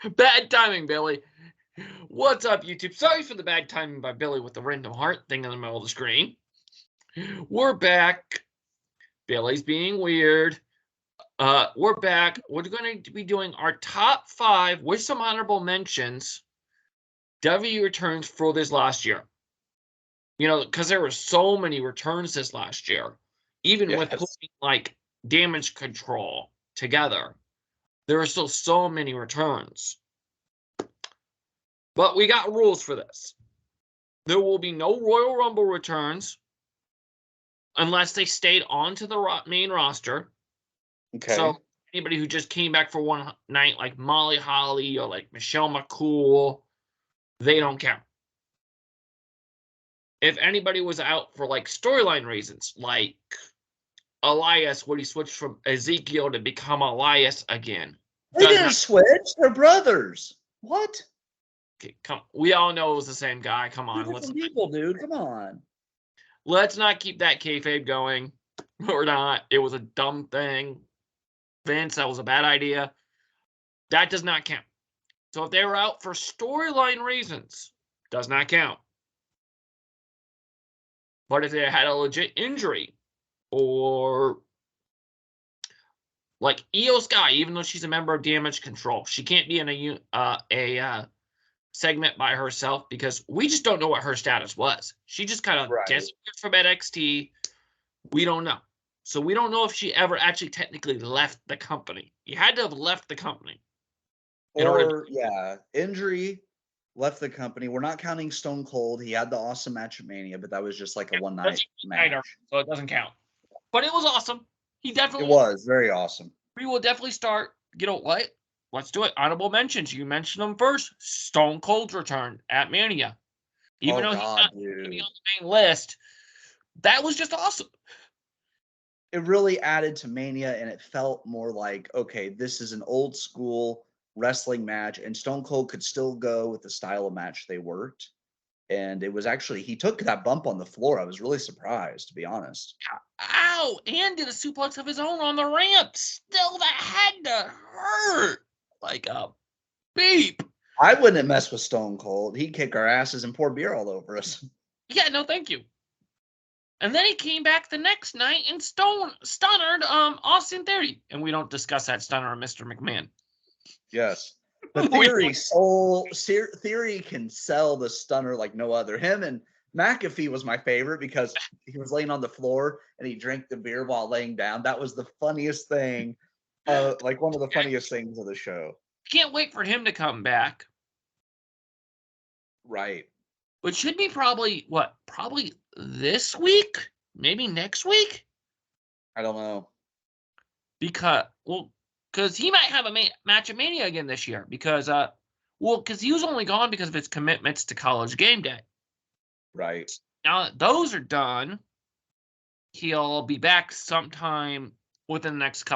Bad timing, Billy. What's up, YouTube? Sorry for the bad timing by Billy with the random heart thing in the middle of the screen. We're back. Billy's being weird. We're back. We're going to be doing our top 5 with some honorable mentions WWE returns for this last year. You know, because there were so many returns this last year, even with putting like Damage Control together. There are still so many returns. But we got rules for this. There will be no Royal Rumble returns unless they stayed onto the main roster. Okay. So anybody who just came back for one night, like Molly Holly or like Michelle McCool, they don't count. If anybody was out for like storyline reasons, like Elias, when he switched from Ezekiel to become Elias again. They didn't switch. They're brothers. What? Okay, we all know it was the same guy. Come on. People, dude. Come on. Let's not keep that kayfabe going. Or not. It was a dumb thing. Vince, that was a bad idea. That does not count. So if they were out for storyline reasons, does not count. But if they had a legit injury, or like Io Sky, even though she's a member of Damage Control, she can't be in a segment by herself because we just don't know what her status was. She just kind of disappeared from NXT. We don't know. So we don't know if she ever actually technically left the company. You had to have left the company. Injury, left the company. We're not counting Stone Cold. He had the awesome match at Mania, but that was just like a one-night match. So it doesn't count. But it was awesome. It was very awesome. We will definitely start, you know what? Let's do it. Honorable mentions. You mentioned them first. Stone Cold's return at Mania. Even though he's not going to be on the main list, that was just awesome. It really added to Mania, and it felt more like, okay, this is an old school wrestling match, and Stone Cold could still go with the style of match they worked. And it was actually, he took that bump on the floor. I was really surprised, to be honest. Ow! And did a suplex of his own on the ramp. Still, that had to hurt. Like a beep. I wouldn't mess with Stone Cold. He'd kick our asses and pour beer all over us. Yeah, no, thank you. And then he came back the next night and stunnered Austin Theory. And we don't discuss that stunner of Mr. McMahon. Yes. But Theory can sell the stunner like no other. Him and McAfee was my favorite because he was laying on the floor and he drank the beer while laying down. That was the funniest thing. Like one of the funniest things of the show. Can't wait for him to come back. Right. Which should be probably this week? Maybe next week? I don't know. Because he might have a match at Mania again this year. Because he was only gone because of his commitments to College Game Day. Right. Now that those are done, he'll be back sometime within the next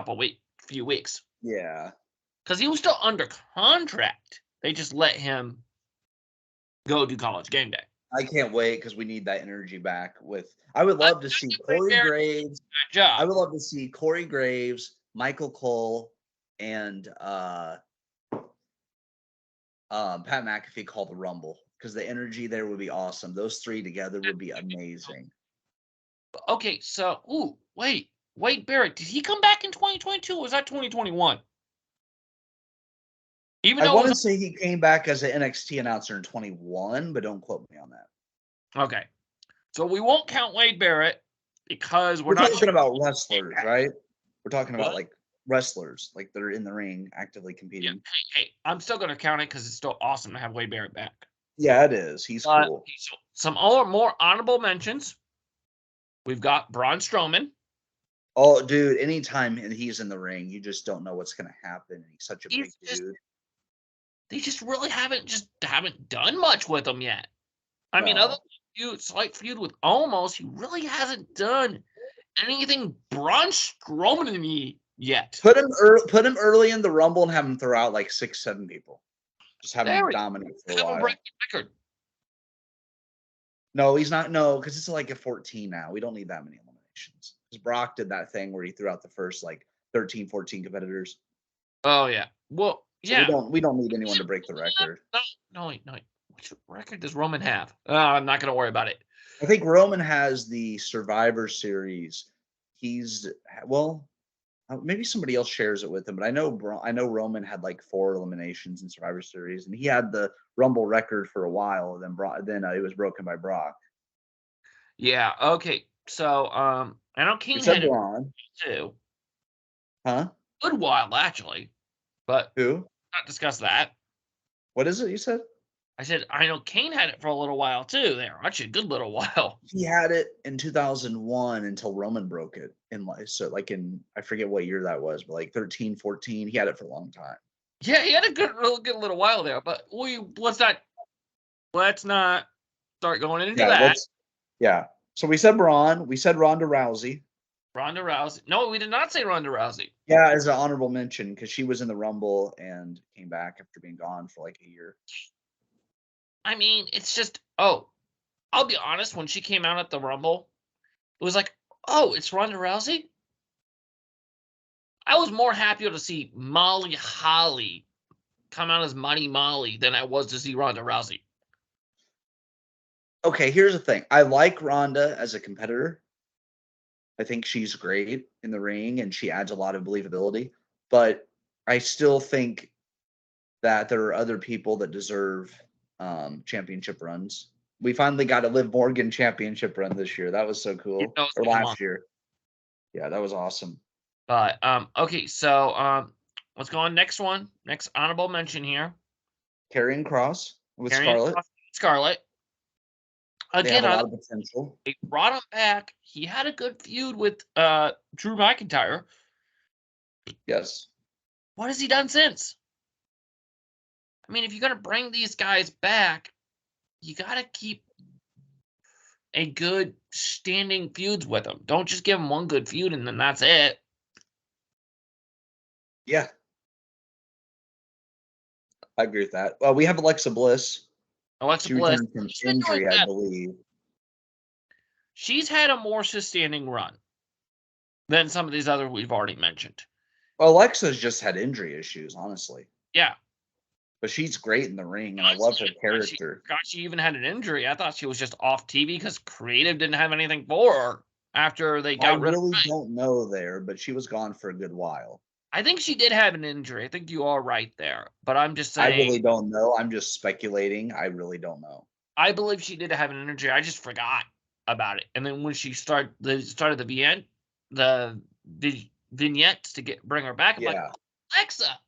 few weeks. Yeah. Because he was still under contract. They just let him go do College Game Day. I can't wait because we need that energy back. I would love to see Corey Graves. I would love to see Corey Graves, Michael Cole, and Pat McAfee call the Rumble because the energy there would be awesome. Those three together would be amazing. Okay, so Wade Barrett, did he come back in 2022 or was that 2021? I want to say he came back as an NXT announcer in 21, but don't quote me on that. Okay. So we won't count Wade Barrett because we're not talking about wrestlers, right? We're talking about like wrestlers, like they're in the ring actively competing. Yeah. Hey, I'm still going to count it because it's still awesome to have Wade Barrett back. Yeah, it is. He's cool. Some more honorable mentions. We've got Braun Strowman. Oh, dude, anytime he's in the ring, you just don't know what's going to happen. He's such a big dude. They just really haven't done much with him yet. I mean, other than slight feud with Omos, he really hasn't done anything Braun Strowman yet. Put him early in the Rumble and have him throw out like 6-7 people. Just have him dominate for a while. Record. No, he's not. No, because it's like a 14 now. We don't need that many eliminations. Because Brock did that thing where he threw out the first like 13, 14 competitors. Oh yeah. Well, So Yeah. we don't need anyone to break the record. No, wait. Which record does Roman have? I'm not going to worry about it. I think Roman has the Survivor Series. Well, maybe somebody else shares it with him, but I know Roman had like 4 eliminations in Survivor Series, and he had the Rumble record for a while. And then it was broken by Brock. Yeah. Okay. So I know You Kane said had it Braun, too. huh? Good while actually, but Who? not discuss that. What is it you said? I said I know Kane had it for a little while too. There, actually, a good little while. He had it in 2001 until Roman broke it in I forget what year that was, but like 13, 14. He had it for a long time. Yeah, he had a real good little while there. But let's not start going into that. Yeah. So we said Braun. We said Ronda Rousey. Ronda Rousey. No, we did not say Ronda Rousey. Yeah, as an honorable mention because she was in the Rumble and came back after being gone for like a year. I mean, it's just I'll be honest. When she came out at the Rumble, it was like, oh, it's Ronda Rousey. I was more happy to see Molly Holly come out as Money Molly than I was to see Ronda Rousey. Okay, here's the thing. I like Ronda as a competitor. I think she's great in the ring and she adds a lot of believability. But I still think that there are other people that deserve championship runs. We finally got a Liv Morgan championship run this year. That was so cool. Or last year. Yeah, that was awesome. But okay, so let's go on next one. Next honorable mention here. Karrion Kross with Scarlett. They Again, have a lot of potential. They brought him back. He had a good feud with Drew McIntyre. Yes. What has he done since? I mean, if you're gonna bring these guys back, you gotta keep a good standing feuds with them. Don't just give them one good feud and then that's it. Yeah. I agree with that. Well, we have Alexa Bliss. Alexa Bliss returned from injury, I believe. She's had a more sustaining run than some of these other we've already mentioned. Well, Alexa's just had injury issues, honestly. Yeah. But she's great in the ring, and I love her character. She even had an injury. I thought she was just off TV because creative didn't have anything for her after they got rid of her. I really don't know there, but she was gone for a good while. I think she did have an injury. I think you are right there. But I'm just saying. I really don't know. I'm just speculating. I really don't know. I believe she did have an injury. I just forgot about it. And then when she started the vignettes to bring her back, I'm like, Alexa.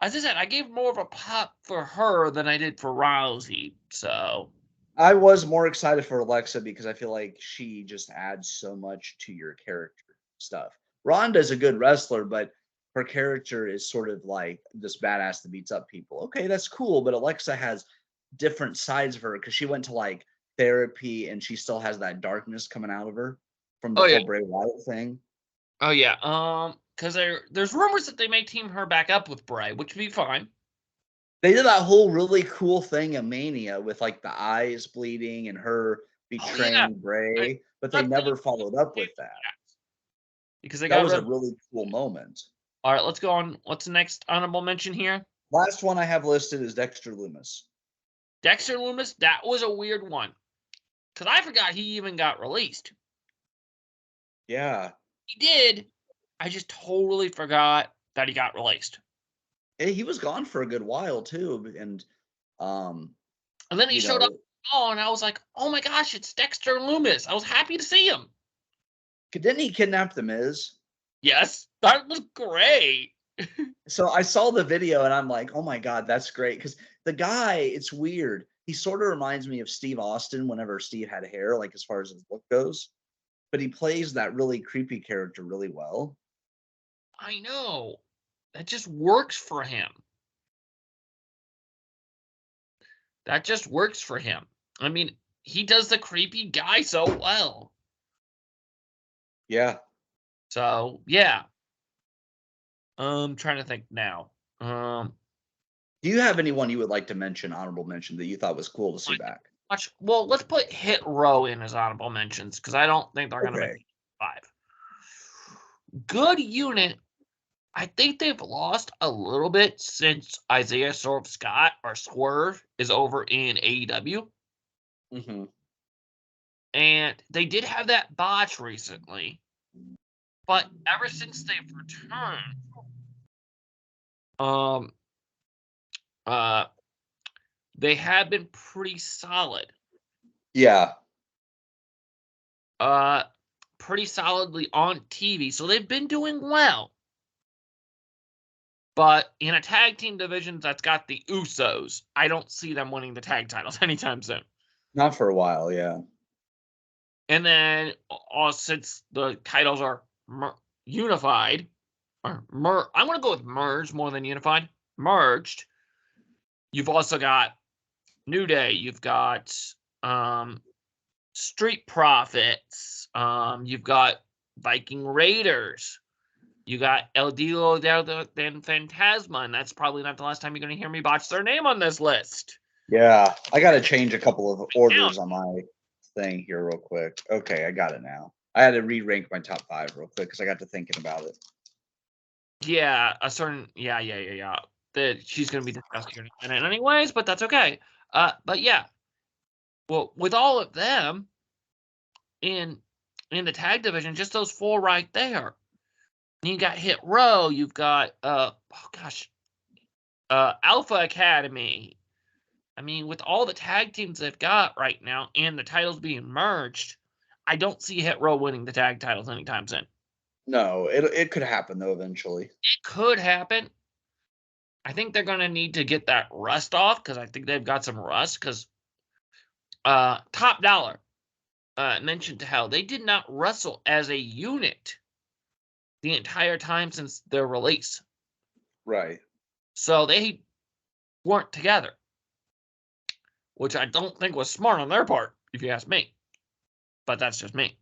As I said, I gave more of a pop for her than I did for Rousey. So I was more excited for Alexa because I feel like she just adds so much to your character stuff. Ronda's a good wrestler, but her character is sort of like this badass that beats up people. Okay, that's cool, but Alexa has different sides of her because she went to like therapy and she still has that darkness coming out of her from the whole Bray Wyatt thing. Oh yeah, because there's rumors that they may team her back up with Bray, which would be fine. They did that whole really cool thing in Mania with like the eyes bleeding and her betraying Bray, but they never followed up with that. Because that was a really cool moment. All right, let's go on. What's the next honorable mention here? Last one I have listed is Dexter Lumis. Dexter Lumis, that was a weird one. Because I forgot he even got released. Yeah. He did. I just totally forgot that he got released. He was gone for a good while too, and then he showed up and I was like, "Oh my gosh, it's Dexter Lumis!" I was happy to see him. Didn't he kidnap the Miz? Yes, that was great. So I saw the video and I'm like, "Oh my god, that's great!" Because the guy, it's weird. He sort of reminds me of Steve Austin whenever Steve had hair, like as far as his look goes. But he plays that really creepy character really well. I know. That just works for him. That just works for him. I mean, he does the creepy guy so well. Yeah. So, yeah. I'm trying to think now. Do you have anyone you would like to mention, honorable mention, that you thought was cool to see back? Well, let's put Hit Row in as honorable mentions because I don't think they're going to make 5. Good unit, I think they've lost a little bit since Isaiah Scott or Swerve is over in AEW. Mm-hmm. And they did have that botch recently. But ever since they've returned, they have been pretty solid. Yeah. Pretty solidly on TV. So they've been doing well. But in a tag team division that's got the Usos, I don't see them winning the tag titles anytime soon. Not for a while, yeah. And then, since the titles are unified, or I'm going to go with merged more than unified. Merged. You've also got New Day. You've got Street Profits. You've got Viking Raiders. You got El Dilo del Fantasma, and that's probably not the last time you're going to hear me botch their name on this list. Yeah, I got to change a couple of orders on my thing here real quick. Okay, I got it now. I had to re-rank my top 5 real quick because I got to thinking about it. Yeah, that she's going to be discussed here in a minute anyways, but that's okay. But yeah, well, with all of them in the tag division, just those 4 right there. You got Hit Row, you've got Alpha Academy. I mean, with all the tag teams they've got right now and the titles being merged, I don't see Hit Row winning the tag titles anytime soon. No, it could happen though eventually. It could happen. I think they're going to need to get that rust off because I think they've got some rust because Top Dollar mentioned how they did not wrestle as a unit the entire time since their release. Right. So they weren't together, which I don't think was smart on their part, if you ask me. But that's just me.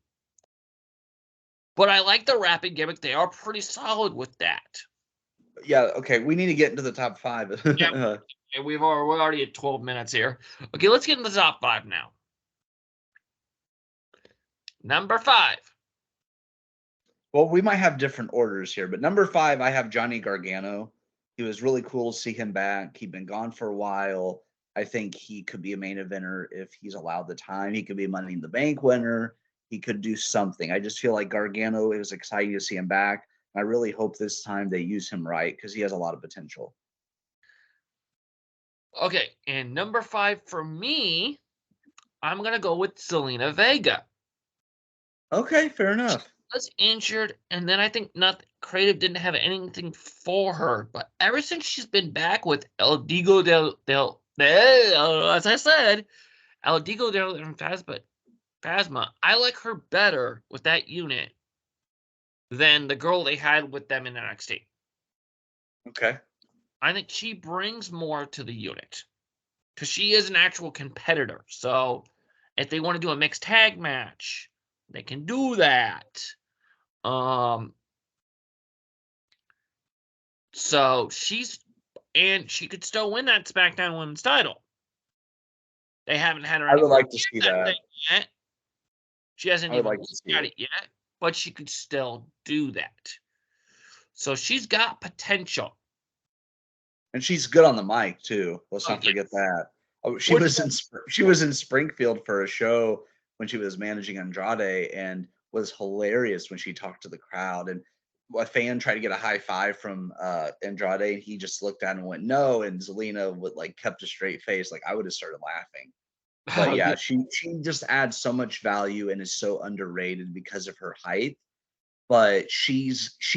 But I like the rapid gimmick. They are pretty solid with that. Yeah, okay. We need to get into the top 5. Yeah, we're already at 12 minutes here. Okay, let's get into the top 5 now. Number 5. Well, we might have different orders here, but number 5, I have Johnny Gargano. He was really cool to see him back. He'd been gone for a while. I think he could be a main eventer if he's allowed the time. He could be a Money in the Bank winner. He could do something. I just feel like Gargano, it was exciting to see him back. I really hope this time they use him right because he has a lot of potential. Okay, and number 5 for me, I'm going to go with Zelina Vega. Okay, fair enough. She was injured, and then I think Creative didn't have anything for her. But ever since she's been back with El Digo as I said, El Digo del Phasma, I like her better with that unit than the girl they had with them in NXT. Okay. I think she brings more to the unit because she is an actual competitor. So if they want to do a mixed tag match, they can do that. So she could still win that SmackDown Women's title. They haven't had her. I would like to see that. Yet. She hasn't even looked at it yet, but she could still do that. So she's got potential. And she's good on the mic too. Let's not forget that. Oh, she was in Springfield for a show when she was managing Andrade and was hilarious when she talked to the crowd. And a fan tried to get a high five from Andrade, and he just looked at him and went no. And Zelina would kept a straight face. I would have started laughing. But yeah, she just adds so much value and is so underrated because of her height. But she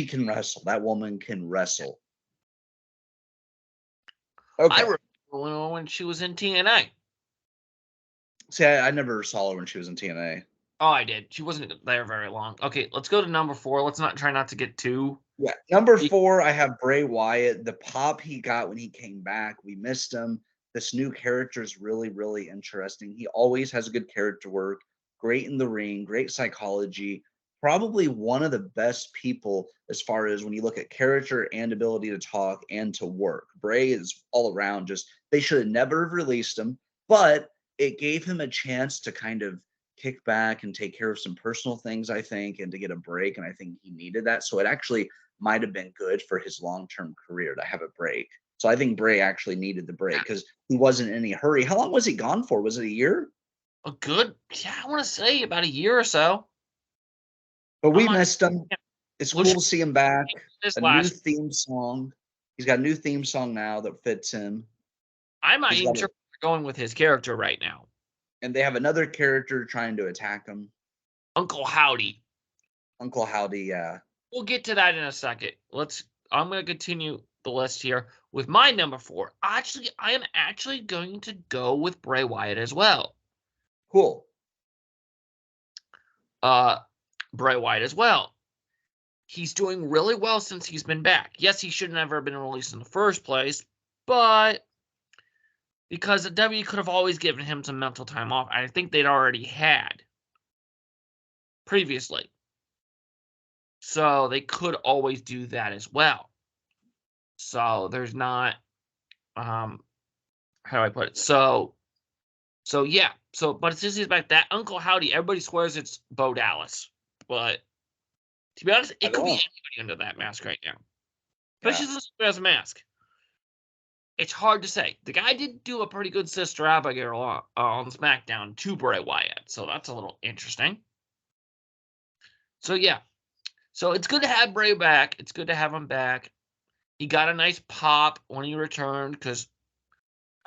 can wrestle. That woman can wrestle. Okay. I remember when she was in TNA. See, I never saw her when she was in TNA. Oh, I did. She wasn't there very long. Okay, let's go to number 4. Let's try not to get too. Yeah, number 4, I have Bray Wyatt. The pop he got when he came back, we missed him. This new character is really, really interesting. He always has good character work, great in the ring, great psychology. Probably one of the best people as far as when you look at character and ability to talk and to work. Bray is all around they should have never released him, but it gave him a chance to kind of kick back and take care of some personal things, I think, and to get a break. And I think he needed that. So it actually might have been good for his long-term career to have a break. So I think Bray actually needed the break because he wasn't in any hurry. How long was he gone for? Was it a year? A good, I want to say about a year or so. But we missed him. It's Well, cool to see him back. this A new last, theme song. He's got a new theme song now that fits him. I'm not He's even got sure where they're going with his character right now. And they have another character trying to attack him. Uncle Howdy. Uncle Howdy, yeah. We'll get to that in a second. I'm going to continue the list here with my number 4. Actually, I am actually going to go with Bray Wyatt as well. Cool. Bray Wyatt as well. He's doing really well since he's been back. Yes, he should never have been released in the first place, but because the W could have always given him some mental time off. I think they'd already had previously. So they could always do that as well. So there's not, how do I put it? So yeah. But since he's back, that Uncle Howdy, everybody swears it's Bo Dallas. But to be honest, it could be anybody under that mask right now. Especially since he has a mask. It's hard to say. The guy did do a pretty good Sister Abigail on SmackDown to Bray Wyatt. So that's a little interesting. So yeah. So it's good to have Bray back. It's good to have him back. He got a nice pop when he returned because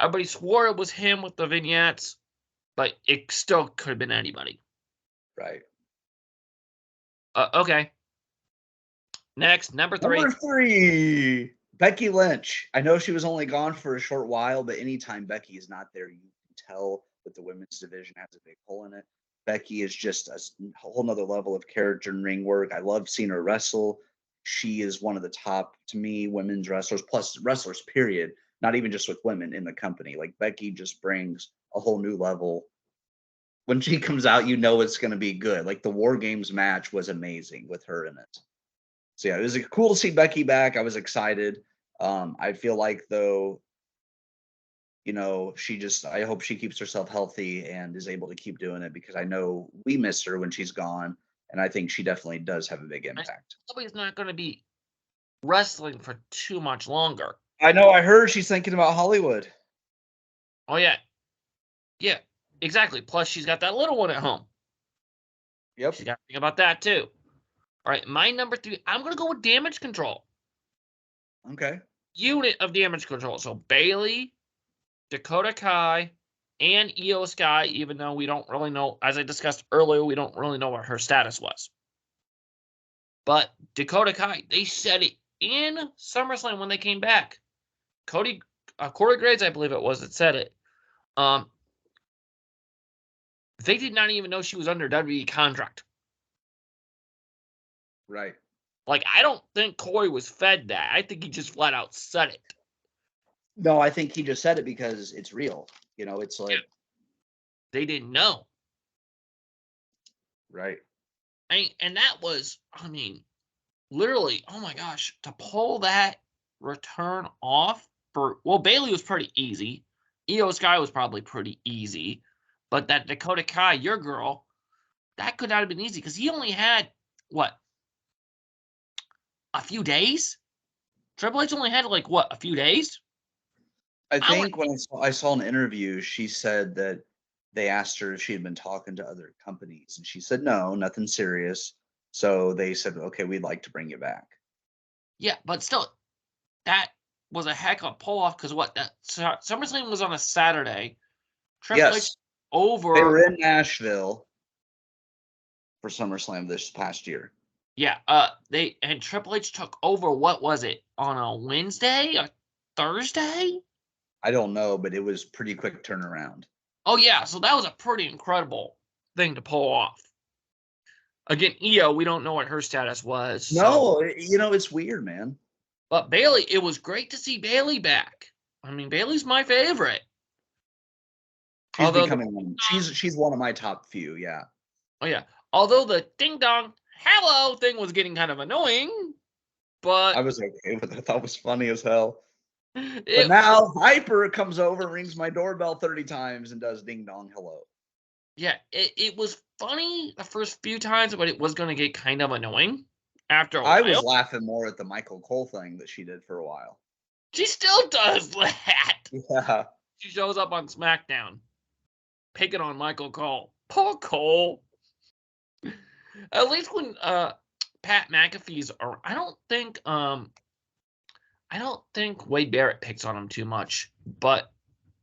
everybody swore it was him with the vignettes, but it still could have been anybody. Right. Okay. Next, number 3. Number 3, Becky Lynch. I know she was only gone for a short while, but anytime Becky is not there, you can tell that the women's division has a big hole in it. Becky is just a whole nother level of character and ring work. I love seeing her wrestle. She is one of the top, to me, women's wrestlers, plus wrestlers, period. Not even just with women in the company. Like, Becky just brings a whole new level. When she comes out, you know it's going to be good. Like, the War Games match was amazing with her in it. So, yeah, it was cool to see Becky back. I was excited. I feel like, though, you know, I hope she keeps herself healthy and is able to keep doing it because I know we miss her when she's gone. And I think she definitely does have a big impact. Probably not going to be wrestling for too much longer. I know. I heard she's thinking about Hollywood. Oh, yeah. Yeah, exactly. Plus, she's got that little one at home. Yep. She's got to think about that, too. All right, my number 3, I'm going to go with Damage Control. Okay. Unit of Damage Control. So, Bayley, Dakota Kai, and Io Sky, even though we don't really know, as I discussed earlier, we don't really know what her status was. But Dakota Kai, they said it in SummerSlam when they came back. Corey Graves, I believe it was, that said it. They did not even know she was under WWE contract. Right. Like, I don't think Corey was fed that. I think he just flat out said it. No, I think he just said it because it's real. You know, it's like. They didn't know. Right. And that was, literally, oh my gosh, to pull that return off Bayley was pretty easy. Io Sky was probably pretty easy. But that Dakota Kai, your girl, that could not have been easy because he only had, a few days? Triple H only had, a few days? I think when I saw an interview, she said that they asked her if she had been talking to other companies, and she said, no, nothing serious. So they said, okay, we'd like to bring you back. Yeah, but still, that was a heck of a pull-off because SummerSlam was on a Saturday. Triple H over. They were in Nashville for SummerSlam this past year. Yeah, and Triple H took over, what was it, on a Wednesday, a Thursday? I don't know, but it was pretty quick turnaround. Oh, yeah, so that was a pretty incredible thing to pull off. Again, Io, we don't know what her status was. No, it's weird, man. But Bayley, it was great to see Bayley back. Bayley's my favorite. She's one of my top few, yeah. Oh, yeah. Although the ding-dong hello thing was getting kind of annoying, but I was okay with it. I thought it was funny as hell. But now Hyper comes over, rings my doorbell 30 times, and does ding dong hello. Yeah, it was funny the first few times, but it was going to get kind of annoying after a I was while. laughing more at the Michael Cole thing that she did for a while. She still does that. Yeah. She shows up on SmackDown, picking on Michael Cole. Poor Cole. At least when Pat McAfee's around, I don't think Wade Barrett picks on him too much, but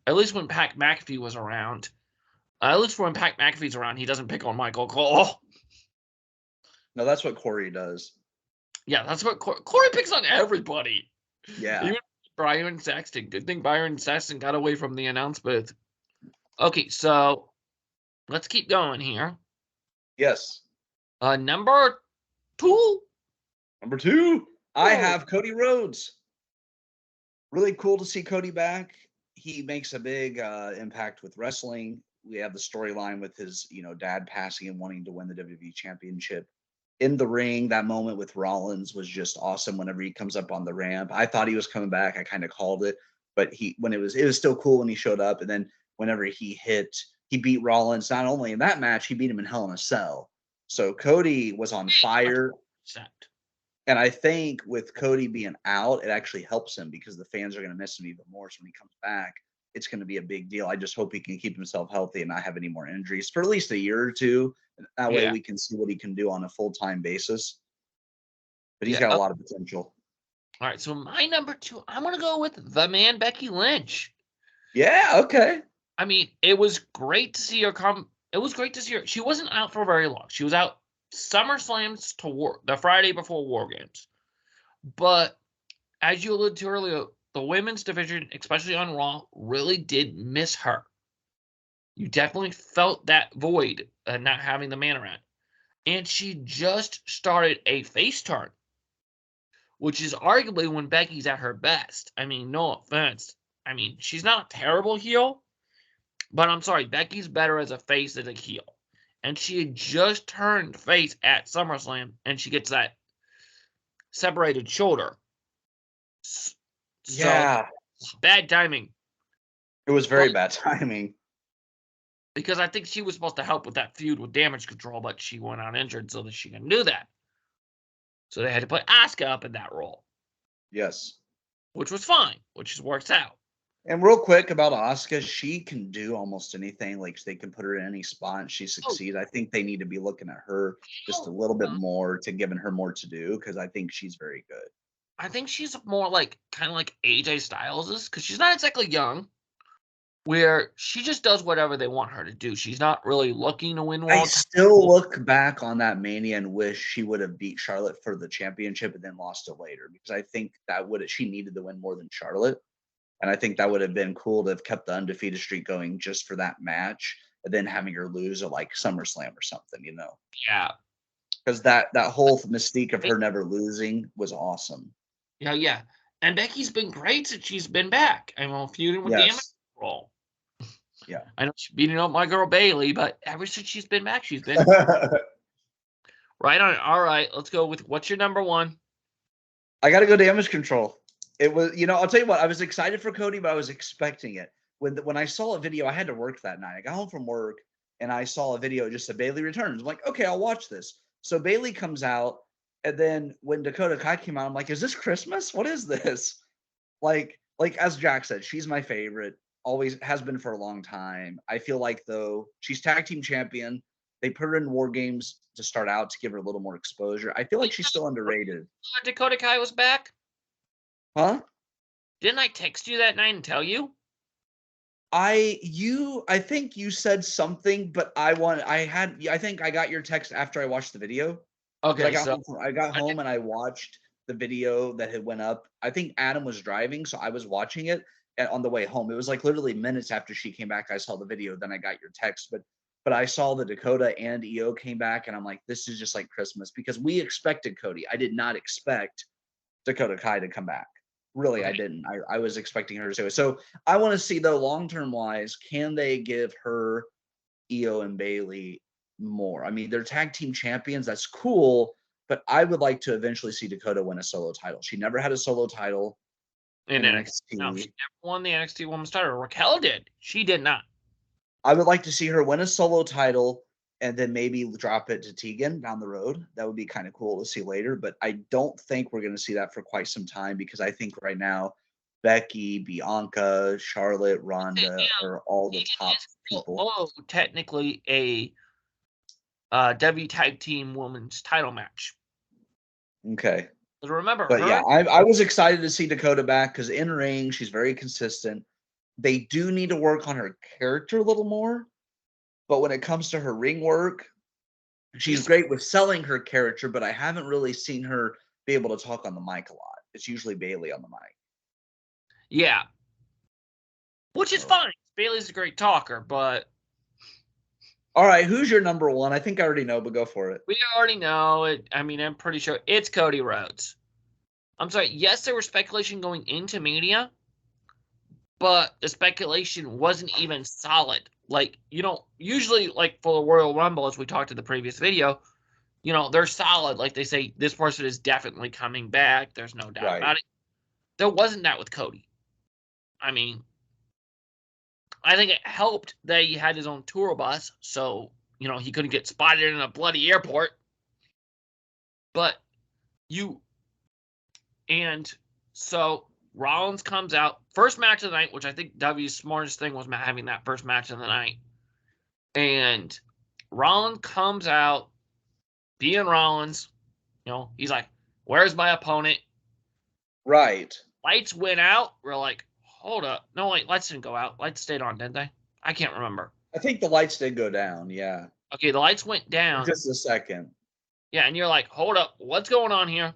at least when Pat McAfee was around, at least when Pat McAfee's around, he doesn't pick on Michael Cole. No, that's what Corey does. Yeah, that's what Corey picks on everybody. Yeah. Even Byron Saxton. Good thing Byron Saxton got away from the announce booth. Okay, so let's keep going here. Yes. Number 2. Number 2, I Oh. have Cody Rhodes. Really cool to see Cody back. He makes a big impact with wrestling. We have the storyline with his, dad passing and wanting to win the WWE Championship. In the ring, that moment with Rollins was just awesome. Whenever he comes up on the ramp, I thought he was coming back. I kind of called it, but it was still cool when he showed up. And then whenever he beat Rollins. Not only in that match, he beat him in Hell in a Cell. So Cody was on fire. And I think with Cody being out, it actually helps him because the fans are going to miss him even more. So when he comes back, it's going to be a big deal. I just hope he can keep himself healthy and not have any more injuries for at least a year or two. That way we can see what he can do on a full-time basis. But he's got a lot of potential. All right, so my number 2, I'm going to go with the man, Becky Lynch. Yeah, okay. I mean, it was great to see her come. It was great to see her. She wasn't out for very long. She was out SummerSlams to the Friday before War Games. But as you alluded to earlier, the women's division, especially on Raw, really did miss her. You definitely felt that void not having the man around. And she just started a face turn, which is arguably when Becky's at her best. I mean, no offense. I mean, she's not a terrible heel, but I'm sorry, Becky's better as a face than a heel. And she had just turned face at SummerSlam, and she gets that separated shoulder. So, yeah. Bad timing. It was very bad timing. Because I think she was supposed to help with that feud with Damage Control, but she went out injured so that she can do that. So they had to put Asuka up in that role. Yes. Which was fine, which works out. And real quick about Asuka, she can do almost anything. Like, they can put her in any spot and she succeeds. I think they need to be looking at her just a little bit more to giving her more to do because I think she's very good. I think she's more like kind of like AJ Styles is because she's not exactly young, where she just does whatever they want her to do. She's not really looking to win world. I still look back on that Mania and wish she would have beat Charlotte for the championship and then lost it later because I think she needed to win more than Charlotte. And I think that would have been cool to have kept the undefeated streak going just for that match and then having her lose at like SummerSlam or something, Yeah. Because that whole mystique of her never losing was awesome. Yeah. And Becky's been great since she's been back. I mean, feuding with Damage Control. Yeah. I know she's beating up my girl Bayley, but ever since she's been back, she's been right on it. All right, let's go with what's your number 1? I got to go Damage Control. It was, I'll tell you what, I was excited for Cody, but I was expecting it. When I saw a video, I had to work that night. I got home from work and I saw a video just said Bayley returns. I'm like, okay, I'll watch this. So Bayley comes out, and then when Dakota Kai came out, I'm like, is this Christmas? What is this? Like as Jack said, she's my favorite. Always has been for a long time. I feel like, though, she's tag team champion. They put her in War Games to start out to give her a little more exposure. I feel like she's still underrated. Dakota Kai was back? Huh? Didn't I text you that night and tell you? I think you said something, but I think I got your text after I watched the video. Okay, I got home and I watched the video that had went up. I think Adam was driving, so I was watching it on the way home. It was like literally minutes after she came back, I saw the video, then I got your text. But I saw the Dakota and EO came back, and I'm like, this is just like Christmas because we expected Cody. I did not expect Dakota Kai to come back. Really, okay. I didn't. I was expecting her to do it. So I want to see, though, long-term wise, can they give her, EO, and Bayley more? I mean, they're tag team champions. That's cool. But I would like to eventually see Dakota win a solo title. She never had a solo title in NXT. No, she never won the NXT Women's title. Raquel did. She did not. I would like to see her win a solo title and then maybe drop it to Tegan down the road. That would be kind of cool to see later, but I don't think we're going to see that for quite some time because I think right now Becky, Bianca, Charlotte, Ronda are all the top people. Oh, technically a W Tag Team Women's title match. Okay. But remember, But yeah, I was excited to see Dakota back because in ring, she's very consistent. They do need to work on her character a little more. But when it comes to her ring work, she's great with selling her character, but I haven't really seen her be able to talk on the mic a lot. It's usually Bayley on the mic. Yeah. Which is fine. Bayley's a great talker, but... All right, who's your number one? I think I already know, but go for it. We already know it. I mean, I'm pretty sure it's Cody Rhodes. I'm sorry. Yes, there was speculation going into Mania, but the speculation wasn't even solid. Like, usually, like, for the Royal Rumble, as we talked in the previous video, they're solid. Like, they say, this person is definitely coming back. There's no doubt about it. There wasn't that with Cody. I mean, I think it helped that he had his own tour bus, so, he couldn't get spotted in a bloody airport. But so Rollins comes out, first match of the night, which I think W's smartest thing was having that first match of the night. And Rollins comes out, being Rollins, he's like, where's my opponent? Right. Lights went out. We're like, hold up. No, wait, lights didn't go out. Lights stayed on, didn't they? I can't remember. I think the lights did go down, yeah. Okay, the lights went down. Just a second. Yeah, and you're like, hold up, what's going on here?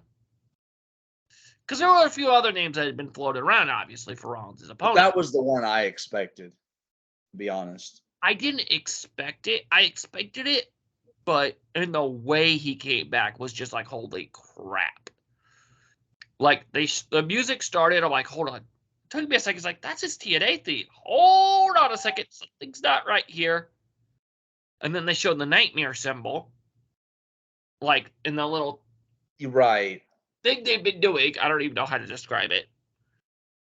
Because there were a few other names that had been floated around, obviously, for Rollins' opponent. That was the one I expected, to be honest. I didn't expect it. I expected it, but in the way he came back was just like, holy crap. Like, the music started, I'm like, hold on. It took me a second. It's like, that's his TNA theme. Hold on a second. Something's not right here. And then they showed the nightmare symbol. Like, in the little... You're right. Thing they've been doing. I don't even know how to describe it.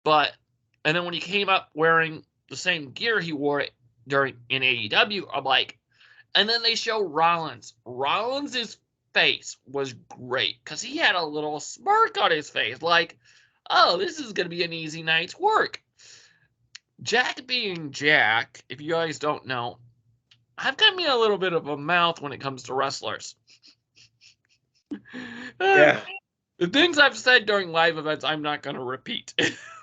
And then when he came up wearing the same gear he wore it in AEW, I'm like... And then they show Rollins. Rollins' face was great because he had a little smirk on his face. Like, oh, this is going to be an easy night's work. Jack being Jack, if you guys don't know, I've got me a little bit of a mouth when it comes to wrestlers. Yeah. The things I've said during live events, I'm not going to repeat.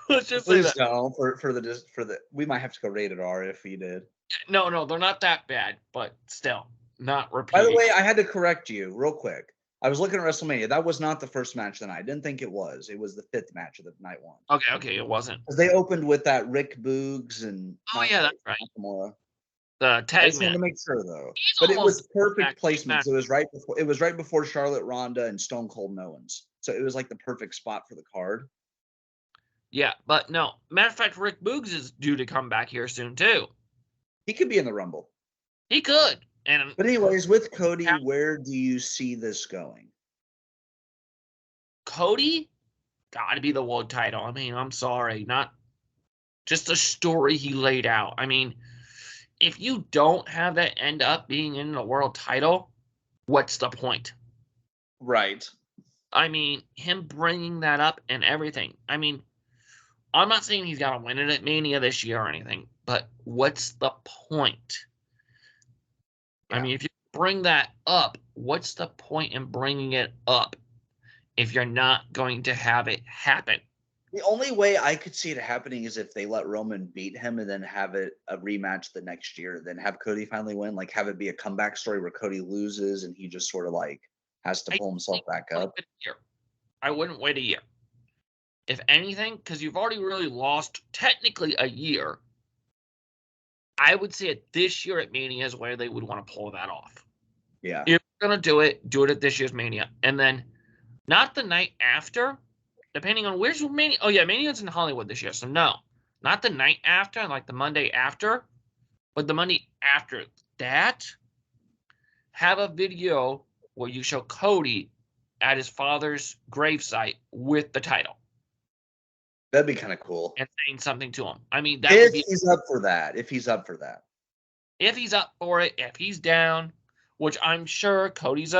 Let's just Please say that. don't. For the we might have to go rated R if we did. No, they're not that bad, but still, not repeating. By the way, I had to correct you real quick. I was looking at WrestleMania. That was not the first match of the night. I didn't think it was. It was the 5th match of the night one. Okay, it wasn't. Because they opened with that Rick Boogs and... Oh, yeah, that's right. Nakamura. The tag I just wanted match. to make sure, though. He's But it was almost perfect back- placement. It was right before Charlotte, Ronda, and Stone Cold Owens. So it was like the perfect spot for the card. Yeah, but no. Matter of fact, Rick Boogs is due to come back here soon, too. He could be in the Rumble. He could. But anyways, with Cody, where do you see this going? Cody, got to be the world title. I mean, I'm sorry. Not just the story he laid out. I mean, if you don't have that end up being in the world title, what's the point? Right. I mean, him bringing that up and everything. I mean, I'm not saying he's got to win it at Mania this year or anything, but what's the point? Yeah. I mean, if you bring that up, what's the point in bringing it up if you're not going to have it happen? The only way I could see it happening is if they let Roman beat him and then have it a rematch the next year, then have Cody finally win, like have it be a comeback story where Cody loses and he just sort of like has to pull himself back up. I wouldn't wait a year. If anything, because you've already really lost technically a year, I would say it this year at Mania is where they would want to pull that off. Yeah. If you're going to do it at this year's Mania. And then not the night after, depending on where's Mania. Oh, yeah, Mania's in Hollywood this year. So, no, not the night after, like the Monday after, but the Monday after that, have a video where you show Cody at his father's gravesite with the title. That'd be kind of cool. And saying something to him. I mean, that if would be... he's up for that. If he's up for that. if he's up for it, if he's down, which I'm sure Cody's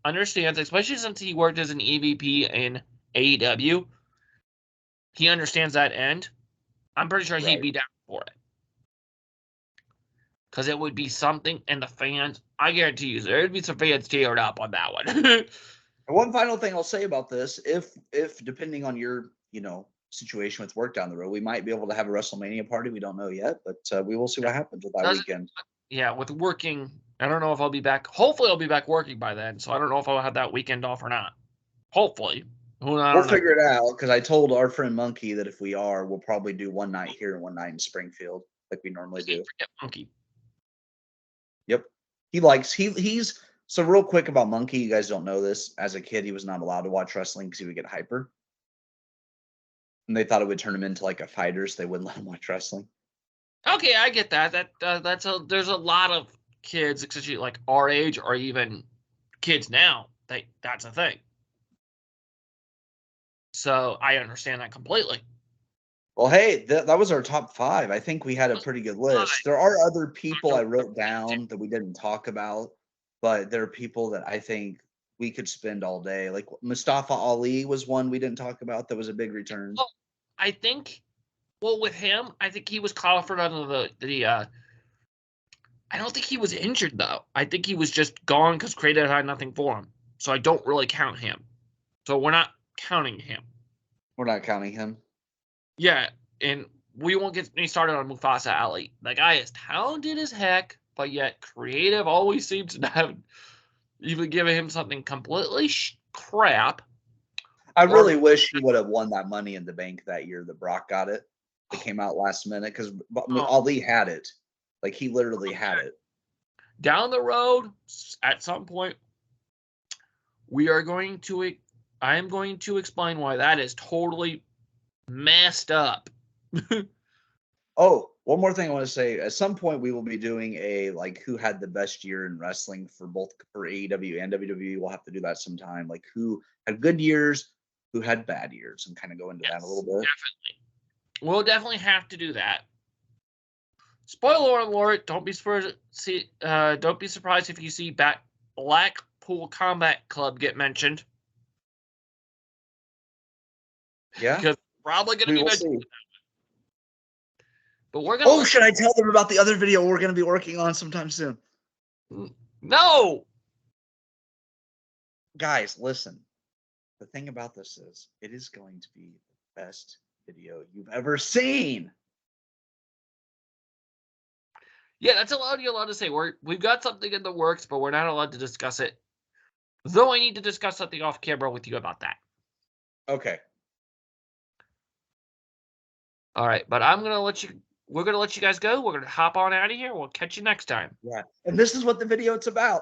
understands, especially since he worked as an EVP in AEW. He understands that end. I'm pretty sure he'd be down for it. Because it would be something, and the fans, I guarantee you, there would be some fans teared up on that one. One final thing I'll say about this, if depending on your, situation with work down the road, we might be able to have a WrestleMania party. We don't know yet, but we will see what happens with that weekend. Yeah, with working, I don't know if I'll be back. Hopefully, I'll be back working by then. So I don't know if I'll have that weekend off or not. Hopefully. We'll figure it out, because I told our friend Monkey that if we are, we'll probably do one night here and one night in Springfield, like we normally do. Forget Monkey. Yep. He's so real quick about Monkey, you guys don't know this. As a kid, he was not allowed to watch wrestling because he would get hyper. And they thought it would turn him into like a fighter, so they wouldn't let him watch wrestling. Okay, I get that. There's a lot of kids, especially like our age or even kids now, that's a thing. So I understand that completely. Well, hey, that was our top 5. I think we had a pretty good list. There are other people I wrote down that we didn't talk about, but there are people that I think we could spend all day. Like Mustafa Ali was one we didn't talk about. That was a big return. Well, I think, with him, I think he was collared under the I don't think he was injured, though. I think he was just gone because Creative had nothing for him. So I don't really count him. So we're not counting him. We're not counting him. Yeah, and we won't get me started on Mufasa Ali. The guy is talented as heck, but yet Creative always seems to have even given him something completely crap. I really wish he would have won that Money in the Bank that year that Brock got it. It came out last minute because Ali had it. Like, he literally had it. Down the road, at some point, I am going to explain why that is totally messed up. Oh, one more thing I want to say. At some point, we will be doing a, like, who had the best year in wrestling for AEW and WWE. We'll have to do that sometime. Like, who had good years, who had bad years, and kind of go into that a little bit. Definitely. We'll definitely have to do that. Spoiler alert, don't be surprised if you see Blackpool Combat Club get mentioned. Yeah. Because probably going to be mentioned. But we're going to should I tell them about the other video we're going to be working on sometime soon? No. Guys, listen. The thing about this is it is going to be the best video you've ever seen. Yeah, that's you're allowed to say. We've got something in the works, but we're not allowed to discuss it. Though I need to discuss something off camera with you about that. Okay. All right, but we're going to let you guys go. We're going to hop on out of here. We'll catch you next time. Yeah. And this is what the video is about.